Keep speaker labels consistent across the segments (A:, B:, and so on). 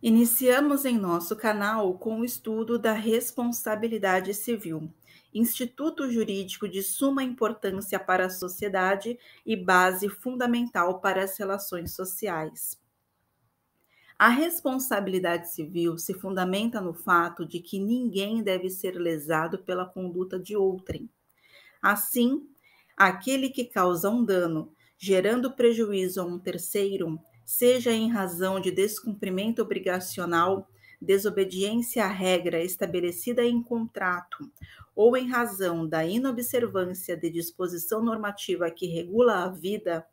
A: Iniciamos em nosso canal com o estudo da responsabilidade civil, instituto jurídico de suma importância para a sociedade e base fundamental para as relações sociais. A responsabilidade civil se fundamenta no fato de que ninguém deve ser lesado pela conduta de outrem. Assim, aquele que causa um dano, gerando prejuízo a um terceiro, seja em razão de descumprimento obrigacional, desobediência à regra estabelecida em contrato, ou em razão da inobservância de disposição normativa que regula a vida,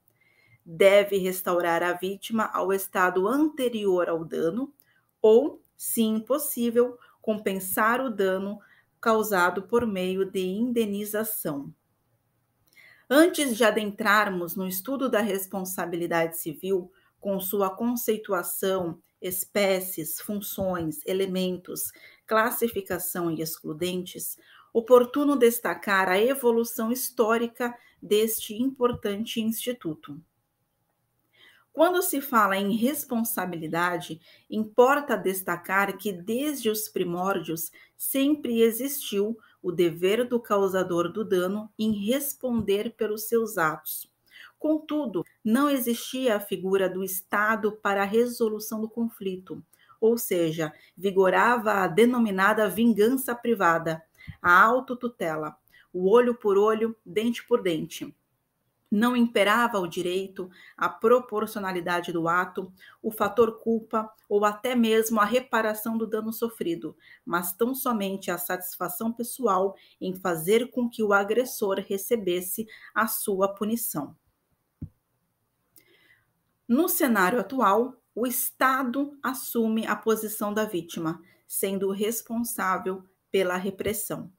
A: deve restaurar a vítima ao estado anterior ao dano, ou, se impossível, compensar o dano causado por meio de indenização. Antes de adentrarmos no estudo da responsabilidade civil, com sua conceituação, espécies, funções, elementos, classificação e excludentes, oportuno destacar a evolução histórica deste importante instituto. Quando se fala em responsabilidade, importa destacar que desde os primórdios sempre existiu o dever do causador do dano em responder pelos seus atos. Contudo, não existia a figura do Estado para a resolução do conflito, ou seja, vigorava a denominada vingança privada, a autotutela, o olho por olho, dente por dente. Não imperava o direito, a proporcionalidade do ato, o fator culpa ou até mesmo a reparação do dano sofrido, mas tão somente a satisfação pessoal em fazer com que o agressor recebesse a sua punição. No cenário atual, o Estado assume a posição da vítima, sendo responsável pela repressão.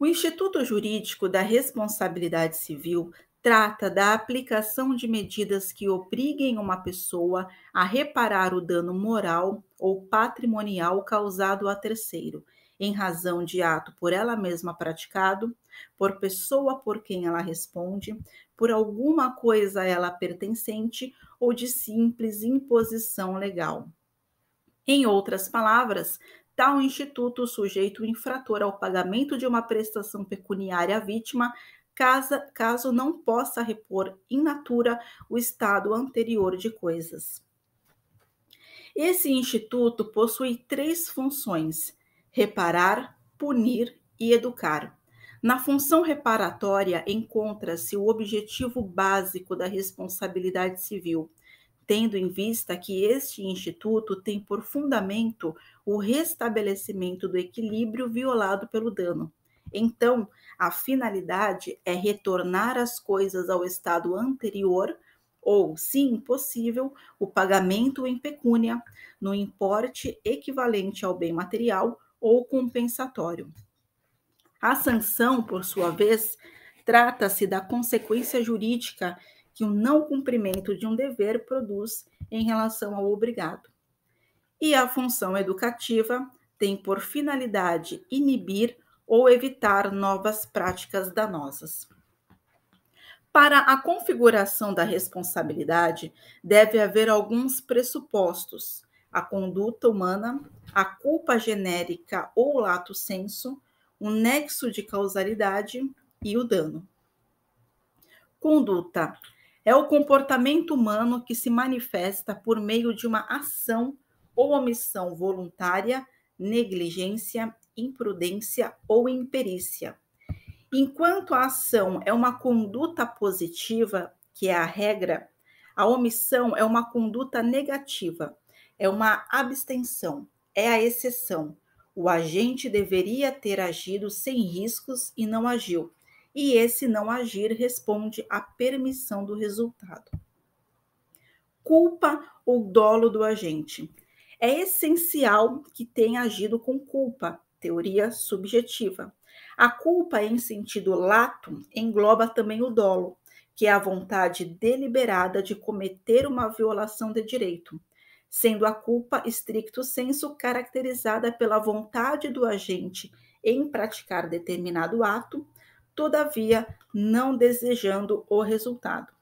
A: O Instituto Jurídico da Responsabilidade Civil trata da aplicação de medidas que obriguem uma pessoa a reparar o dano moral ou patrimonial causado a terceiro, em razão de ato por ela mesma praticado, por pessoa por quem ela responde, por alguma coisa a ela pertencente ou de simples imposição legal. Em outras palavras, tal instituto sujeita o infrator ao pagamento de uma prestação pecuniária à vítima, caso não possa repor in natura o estado anterior de coisas. Esse instituto possui três funções: reparar, punir e educar. Na função reparatória encontra-se o objetivo básico da responsabilidade civil, tendo em vista que este instituto tem por fundamento o restabelecimento do equilíbrio violado pelo dano. Então, a finalidade é retornar as coisas ao estado anterior ou, se impossível, o pagamento em pecúnia, no importe equivalente ao bem material ou compensatório. A sanção, por sua vez, trata-se da consequência jurídica que o não cumprimento de um dever produz em relação ao obrigado. E a função educativa tem por finalidade inibir ou evitar novas práticas danosas. Para a configuração da responsabilidade, deve haver alguns pressupostos: a conduta humana, a culpa genérica ou lato sensu, o nexo de causalidade e o dano. Conduta é o comportamento humano que se manifesta por meio de uma ação ou omissão voluntária, negligência, imprudência ou imperícia. Enquanto a ação é uma conduta positiva, que é a regra, a omissão é uma conduta negativa, é uma abstenção, é a exceção. O agente deveria ter agido sem riscos e não agiu, e esse não agir responde à permissão do resultado. Culpa ou dolo do agente. É essencial que tenha agido com culpa, teoria subjetiva. A culpa, em sentido lato, engloba também o dolo, que é a vontade deliberada de cometer uma violação de direito, sendo a culpa stricto sensu caracterizada pela vontade do agente em praticar determinado ato, todavia não desejando o resultado.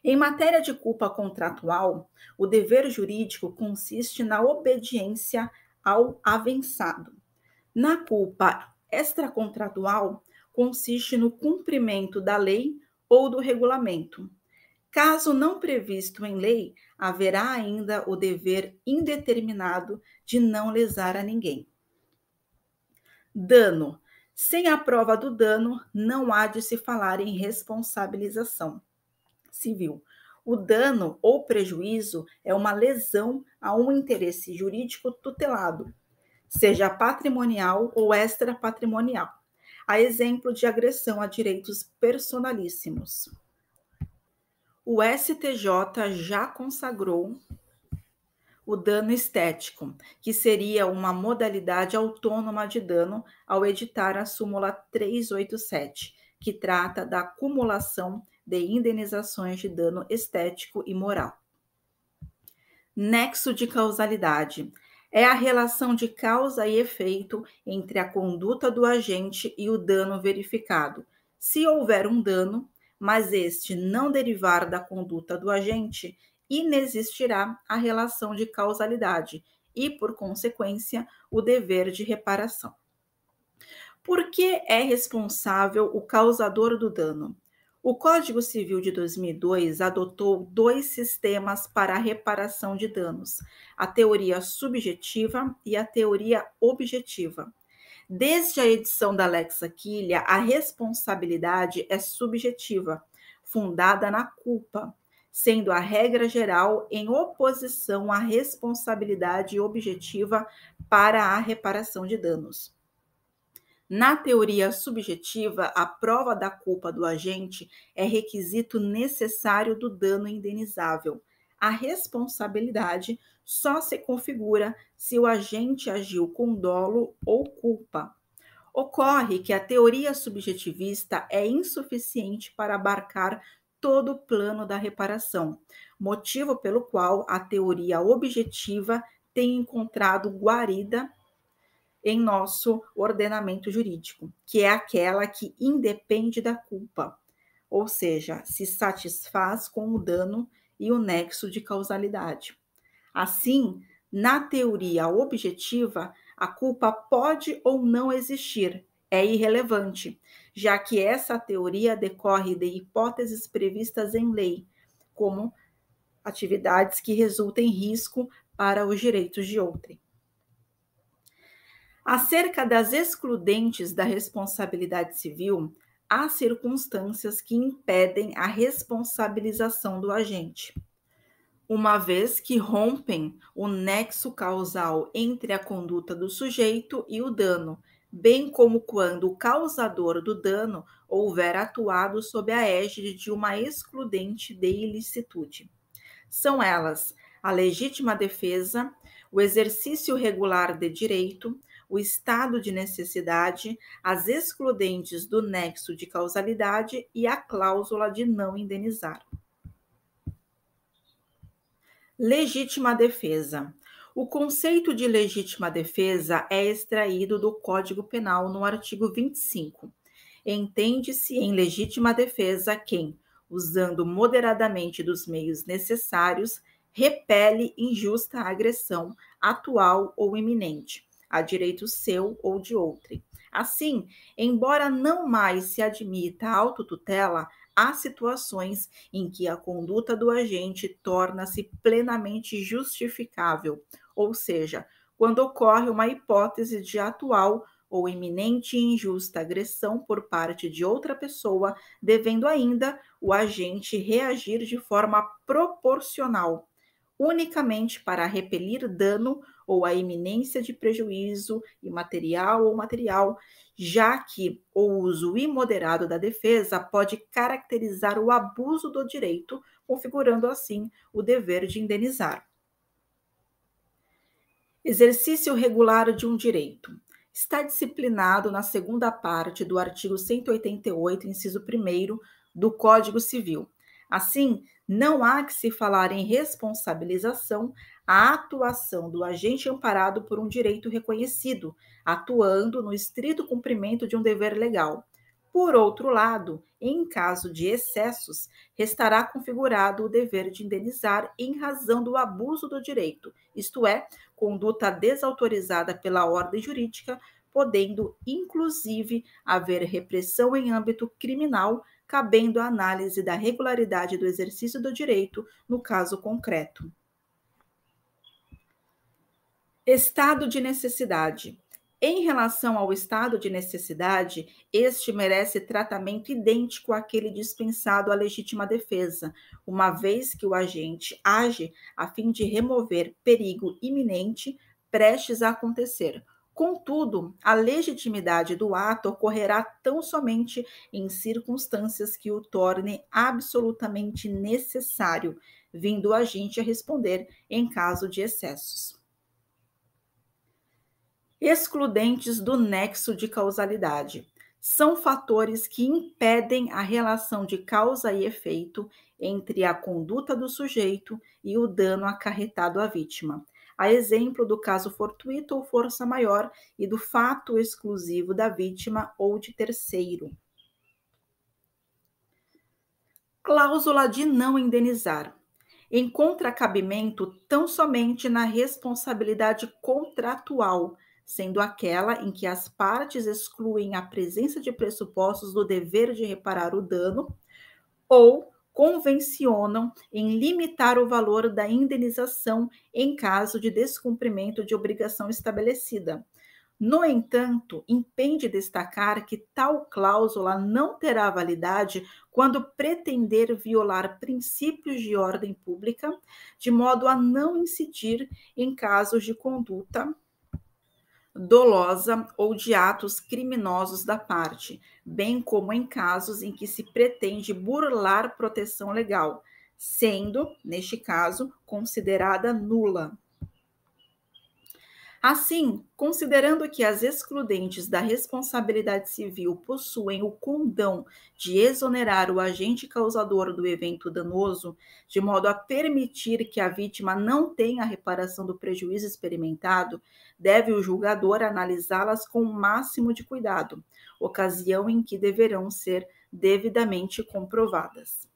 A: Em matéria de culpa contratual, o dever jurídico consiste na obediência ao avançado. Na culpa extracontratual, consiste no cumprimento da lei ou do regulamento. Caso não previsto em lei, haverá ainda o dever indeterminado de não lesar a ninguém. Dano. Sem a prova do dano, não há de se falar em responsabilização civil. O dano ou prejuízo é uma lesão a um interesse jurídico tutelado, seja patrimonial ou extrapatrimonial, a exemplo de agressão a direitos personalíssimos. O STJ já consagrou o dano estético, que seria uma modalidade autônoma de dano, ao editar a súmula 387, que trata da acumulação de indenizações de dano estético e moral. Nexo de causalidade. É a relação de causa e efeito entre a conduta do agente e o dano verificado. Se houver um dano, mas este não derivar da conduta do agente, inexistirá a relação de causalidade e, por consequência, o dever de reparação. Por que é responsável o causador do dano? O Código Civil de 2002 adotou dois sistemas para a reparação de danos: a teoria subjetiva e a teoria objetiva. Desde a edição da Lex Aquila, a responsabilidade é subjetiva, fundada na culpa, sendo a regra geral em oposição à responsabilidade objetiva para a reparação de danos. Na teoria subjetiva, a prova da culpa do agente é requisito necessário do dano indenizável. A responsabilidade só se configura se o agente agiu com dolo ou culpa. Ocorre que a teoria subjetivista é insuficiente para abarcar todo o plano da reparação, motivo pelo qual a teoria objetiva tem encontrado guarida em nosso ordenamento jurídico, que é aquela que independe da culpa, ou seja, se satisfaz com o dano e o nexo de causalidade. Assim, na teoria objetiva, a culpa pode ou não existir, é irrelevante, já que essa teoria decorre de hipóteses previstas em lei, como atividades que resultem em risco para os direitos de outrem. Acerca das excludentes da responsabilidade civil, há circunstâncias que impedem a responsabilização do agente, uma vez que rompem o nexo causal entre a conduta do sujeito e o dano, bem como quando o causador do dano houver atuado sob a égide de uma excludente de ilicitude. São elas a legítima defesa, o exercício regular de direito, o estado de necessidade, as excludentes do nexo de causalidade e a cláusula de não indenizar. Legítima defesa. O conceito de legítima defesa é extraído do Código Penal no artigo 25. Entende-se em legítima defesa quem, usando moderadamente dos meios necessários, repele injusta agressão, atual ou iminente, a direito seu ou de outrem. Assim, embora não mais se admita a autotutela, há situações em que a conduta do agente torna-se plenamente justificável, ou seja, quando ocorre uma hipótese de atual ou iminente e injusta agressão por parte de outra pessoa, devendo ainda o agente reagir de forma proporcional, unicamente para repelir dano ou a iminência de prejuízo imaterial ou material, já que o uso imoderado da defesa pode caracterizar o abuso do direito, configurando assim o dever de indenizar. Exercício regular de um direito. Está disciplinado na segunda parte do artigo 188, inciso 1º do Código Civil. Assim, não há que se falar em responsabilização a atuação do agente amparado por um direito reconhecido, atuando no estrito cumprimento de um dever legal. Por outro lado, em caso de excessos, restará configurado o dever de indenizar em razão do abuso do direito, isto é, conduta desautorizada pela ordem jurídica, podendo, inclusive, haver repressão em âmbito criminal, cabendo a análise da regularidade do exercício do direito no caso concreto. Estado de necessidade. Em relação ao estado de necessidade, este merece tratamento idêntico àquele dispensado à legítima defesa, uma vez que o agente age a fim de remover perigo iminente prestes a acontecer. Contudo, a legitimidade do ato ocorrerá tão somente em circunstâncias que o torne absolutamente necessário, vindo o agente a responder em caso de excessos. Excludentes do nexo de causalidade. São fatores que impedem a relação de causa e efeito entre a conduta do sujeito e o dano acarretado à vítima. A exemplo do caso fortuito ou força maior e do fato exclusivo da vítima ou de terceiro. Cláusula de não indenizar. Encontra cabimento tão somente na responsabilidade contratual, sendo aquela em que as partes excluem a presença de pressupostos do dever de reparar o dano ou convencionam em limitar o valor da indenização em caso de descumprimento de obrigação estabelecida. No entanto, impende destacar que tal cláusula não terá validade quando pretender violar princípios de ordem pública, de modo a não incidir em casos de conduta dolosa ou de atos criminosos da parte, bem como em casos em que se pretende burlar proteção legal, sendo, neste caso, considerada nula. Assim, considerando que as excludentes da responsabilidade civil possuem o condão de exonerar o agente causador do evento danoso, de modo a permitir que a vítima não tenha a reparação do prejuízo experimentado, deve o julgador analisá-las com o máximo de cuidado, ocasião em que deverão ser devidamente comprovadas.